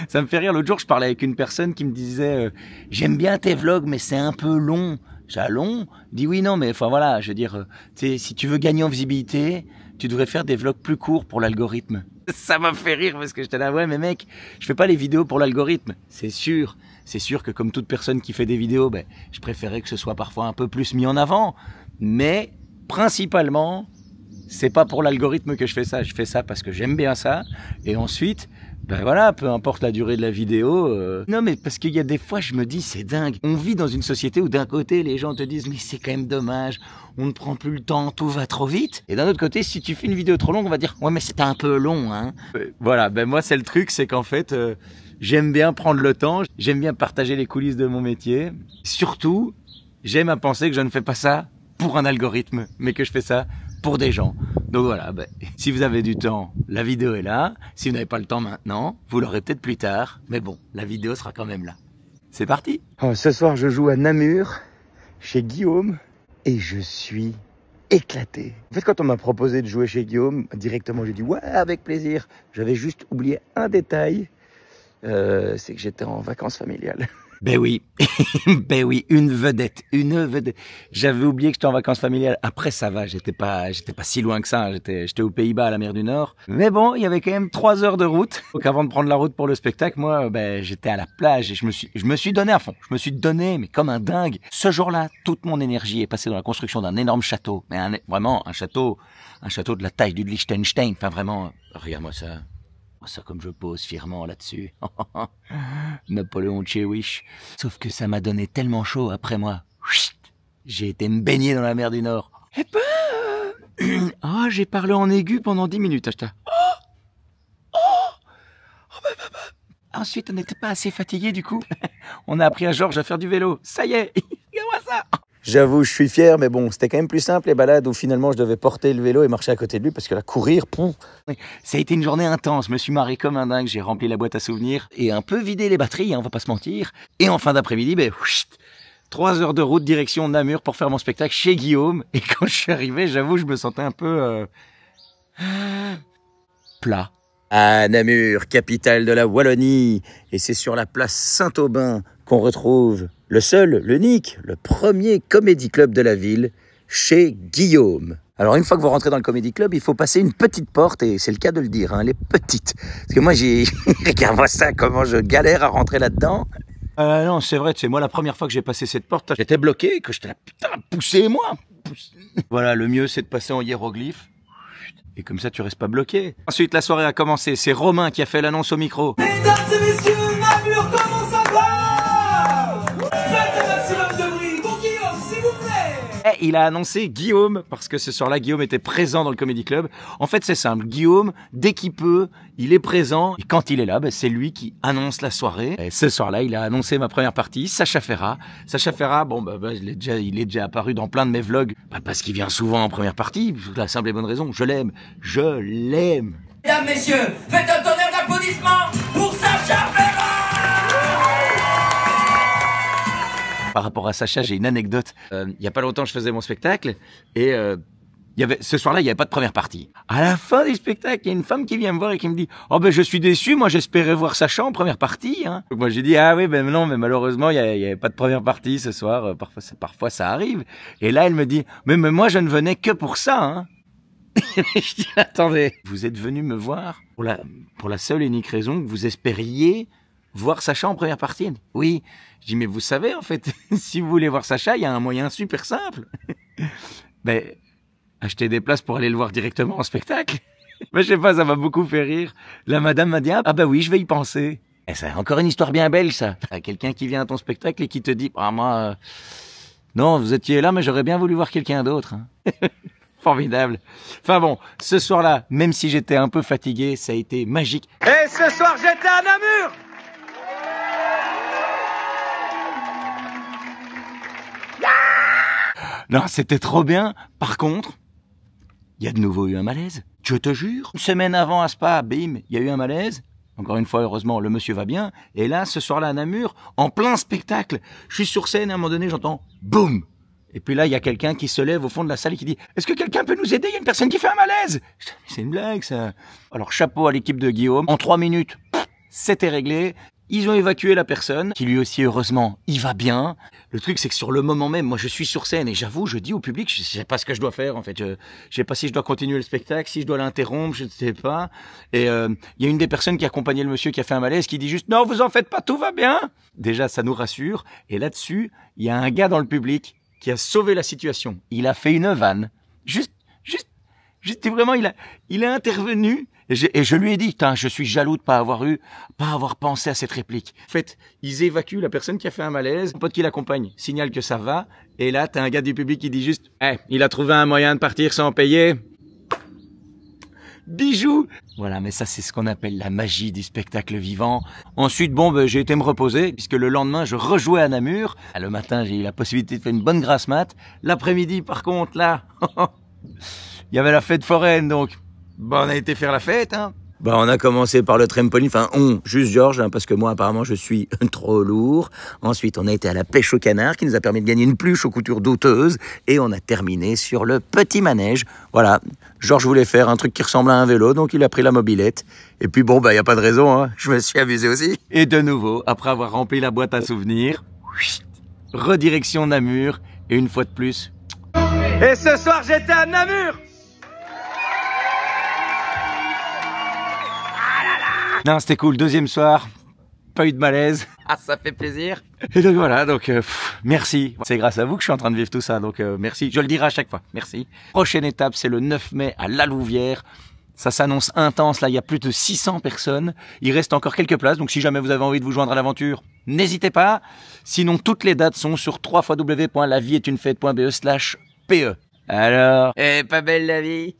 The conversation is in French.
Ça me fait rire. L'autre jour, je parlais avec une personne qui me disait j'aime bien tes vlogs, mais c'est un peu long. J'ai long. Dis oui, non, mais enfin voilà, je veux dire, si tu veux gagner en visibilité, tu devrais faire des vlogs plus courts pour l'algorithme. Ça m'a fait rire parce que j'étais là, ouais, mais mec, je fais pas les vidéos pour l'algorithme. C'est sûr que comme toute personne qui fait des vidéos, ben, je préférais que ce soit parfois un peu plus mis en avant. Mais principalement, c'est pas pour l'algorithme que je fais ça. Je fais ça parce que j'aime bien ça. Et ensuite, ben voilà, peu importe la durée de la vidéo. Non, mais parce qu'il y a des fois, je me dis, c'est dingue. On vit dans une société où d'un côté, les gens te disent, mais c'est quand même dommage. On ne prend plus le temps, tout va trop vite. Et d'un autre côté, si tu fais une vidéo trop longue, on va dire, ouais, mais c'était un peu long, hein. Voilà, ben moi, c'est le truc, c'est qu'en fait, j'aime bien prendre le temps. J'aime bien partager les coulisses de mon métier. Surtout, j'aime à penser que je ne fais pas ça pour un algorithme, mais que je fais ça pour des gens. Donc voilà, ben, si vous avez du temps, la vidéo est là. Si vous n'avez pas le temps maintenant, vous l'aurez peut-être plus tard. Mais bon, la vidéo sera quand même là. C'est parti. Oh, ce soir, je joue à Namur, chez Guillaume, et je suis éclaté. En fait, quand on m'a proposé de jouer chez Guillaume, directement, j'ai dit ouais, avec plaisir. J'avais juste oublié un détail, c'est que j'étais en vacances familiales. Ben oui, ben oui, une vedette. J'avais oublié que j'étais en vacances familiales. Après, ça va, j'étais pas si loin que ça. J'étais aux Pays-Bas, à la mer du Nord. Mais bon, il y avait quand même 3 heures de route. Donc avant de prendre la route pour le spectacle, moi, ben, j'étais à la plage et je me suis donné à fond. Je me suis donné, mais comme un dingue. Ce jour-là, toute mon énergie est passée dans la construction d'un énorme château. Mais vraiment, un château de la taille du Liechtenstein. Enfin, vraiment, regarde-moi ça. Ça comme je pose fièrement là-dessus. Napoléon Tchewish. Sauf que ça m'a donné tellement chaud après moi. J'ai été me baigner dans la mer du Nord. Et ben... oh, j'ai parlé en aigu pendant 10 minutes. Ensuite, on n'était pas assez fatigué du coup. On a appris à Georges à faire du vélo. Ça y est, regarde-moi ça. J'avoue, je suis fier, mais bon, c'était quand même plus simple les balades où finalement je devais porter le vélo et marcher à côté de lui parce que là, courir, pouf. Ça a été une journée intense, je me suis marré comme un dingue, j'ai rempli la boîte à souvenirs et un peu vidé les batteries, hein, on va pas se mentir. Et en fin d'après-midi, 3 heures de route direction Namur pour faire mon spectacle chez Guillaume. Et quand je suis arrivé, j'avoue, je me sentais un peu... plat. À Namur, capitale de la Wallonie, et c'est sur la place Saint-Aubin qu'on retrouve le seul, l'unique, le premier comédie club de la ville, chez Guillaume. Alors une fois que vous rentrez dans le comédie club, il faut passer une petite porte, et c'est le cas de le dire, hein, elle est petite. Parce que moi, regarde-moi ça, comment je galère à rentrer là-dedans. Non, c'est vrai, c'est moi la première fois que j'ai passé cette porte, j'étais bloqué, que j'étais là, putain, poussez-moi. Voilà, le mieux c'est de passer en hiéroglyphe. Et comme ça, tu restes pas bloqué. Ensuite, la soirée a commencé. C'est Romain qui a fait l'annonce au micro. Mesdames et messieurs, Namur commence à voir. Faites un maximum de bruit pour Guillaume, s'il vous plaît. Et il a annoncé Guillaume, parce que ce soir-là, Guillaume était présent dans le Comedy Club. En fait, c'est simple. Guillaume, dès qu'il peut, il est présent. Et quand il est là, c'est lui qui annonce la soirée. Et ce soir-là, il a annoncé ma première partie, Sacha Ferrat. Sacha Ferrat, bon, il est déjà apparu dans plein de mes vlogs. Parce qu'il vient souvent en première partie. Pour la simple et bonne raison, je l'aime. Je l'aime. Mesdames, messieurs, faites un tonnerre d'applaudissements pour Sacha Ferrat. Par rapport à Sacha, j'ai une anecdote. Il y a pas longtemps, je faisais mon spectacle et ce soir-là, il n'y avait pas de première partie. À la fin du spectacle, il y a une femme qui vient me voir et qui me dit « Oh ben je suis déçu, moi j'espérais voir Sacha en première partie. Hein. » Donc moi j'ai dit « Ah oui, ben non, mais malheureusement, il y avait pas de première partie ce soir. Parfois ça arrive. » Et là, elle me dit « Mais moi je ne venais que pour ça. Hein. » Je dis « Attendez, vous êtes venu me voir pour la seule et unique raison que vous espériez voir Sacha en première partie. » Oui. Je dis « Mais vous savez, en fait, si vous voulez voir Sacha, il y a un moyen super simple. » Ben... acheter des places pour aller le voir directement en spectacle. Mais je sais pas, ça m'a beaucoup fait rire. La madame m'a dit « Ah bah oui, je vais y penser. » Et c'est encore une histoire bien belle, ça. Quelqu'un qui vient à ton spectacle et qui te dit « Ah moi, non, vous étiez là, mais j'aurais bien voulu voir quelqu'un d'autre. Hein. » Formidable. Enfin bon, ce soir-là, même si j'étais un peu fatigué, ça a été magique. Et ce soir, j'étais à Namur. Non, c'était trop bien. Par contre, il y a de nouveau eu un malaise. Je te jure. Une semaine avant à Spa, bim, il y a eu un malaise. Encore une fois, heureusement, le monsieur va bien. Et là, ce soir-là à Namur, en plein spectacle, je suis sur scène et à un moment donné, j'entends boum. Et puis là, il y a quelqu'un qui se lève au fond de la salle et qui dit « Est-ce que quelqu'un peut nous aider? Il y a une personne qui fait un malaise !» C'est une blague, ça. Alors, chapeau à l'équipe de Guillaume. En 3 minutes, c'était réglé. Ils ont évacué la personne, qui lui aussi, heureusement, il va bien. Le truc, c'est que sur le moment même, moi, je suis sur scène et j'avoue, je dis au public, je sais pas ce que je dois faire, en fait. Je sais pas si je dois continuer le spectacle, si je dois l'interrompre, je ne sais pas. Et il y a une des personnes qui accompagnait le monsieur qui a fait un malaise, qui dit juste, non, vous en faites pas, tout va bien. Déjà, ça nous rassure. Et là-dessus, il y a un gars dans le public qui a sauvé la situation. Il a fait une vanne. Juste, vraiment, il a intervenu. Et je lui ai dit, je suis jaloux de pas avoir pensé à cette réplique. En fait, ils évacuent la personne qui a fait un malaise. Mon pote qui l'accompagne signale que ça va. Et là, t'as un gars du public qui dit juste, il a trouvé un moyen de partir sans payer. Bijou! Voilà, mais ça, c'est ce qu'on appelle la magie du spectacle vivant. Ensuite, j'ai été me reposer, puisque le lendemain, je rejouais à Namur. Le matin, j'ai eu la possibilité de faire une bonne grasse mat. L'après-midi, par contre, là, il y avait la fête foraine, donc, on a été faire la fête, hein. On a commencé par le trampoline, juste Georges, parce que moi, apparemment, je suis trop lourd. Ensuite, on a été à la pêche au canard, qui nous a permis de gagner une pluche aux coutures douteuses. Et on a terminé sur le petit manège. Voilà, Georges voulait faire un truc qui ressemble à un vélo, donc il a pris la mobilette. Et puis y a pas de raison, hein. Je me suis amusé aussi. Et de nouveau, après avoir rempli la boîte à souvenirs, redirection Namur, et une fois de plus... Et ce soir, j'étais à Namur! Non, c'était cool. Deuxième soir, pas eu de malaise. Ah, ça fait plaisir. Et donc voilà, merci. C'est grâce à vous que je suis en train de vivre tout ça, donc merci. Je le dirai à chaque fois, merci. Prochaine étape, c'est le 9 mai à La Louvière. Ça s'annonce intense, là, il y a plus de 600 personnes. Il reste encore quelques places, donc si jamais vous avez envie de vous joindre à l'aventure, n'hésitez pas. Sinon, toutes les dates sont sur www.lavieestunefête.be/pe. Alors, pas belle la vie?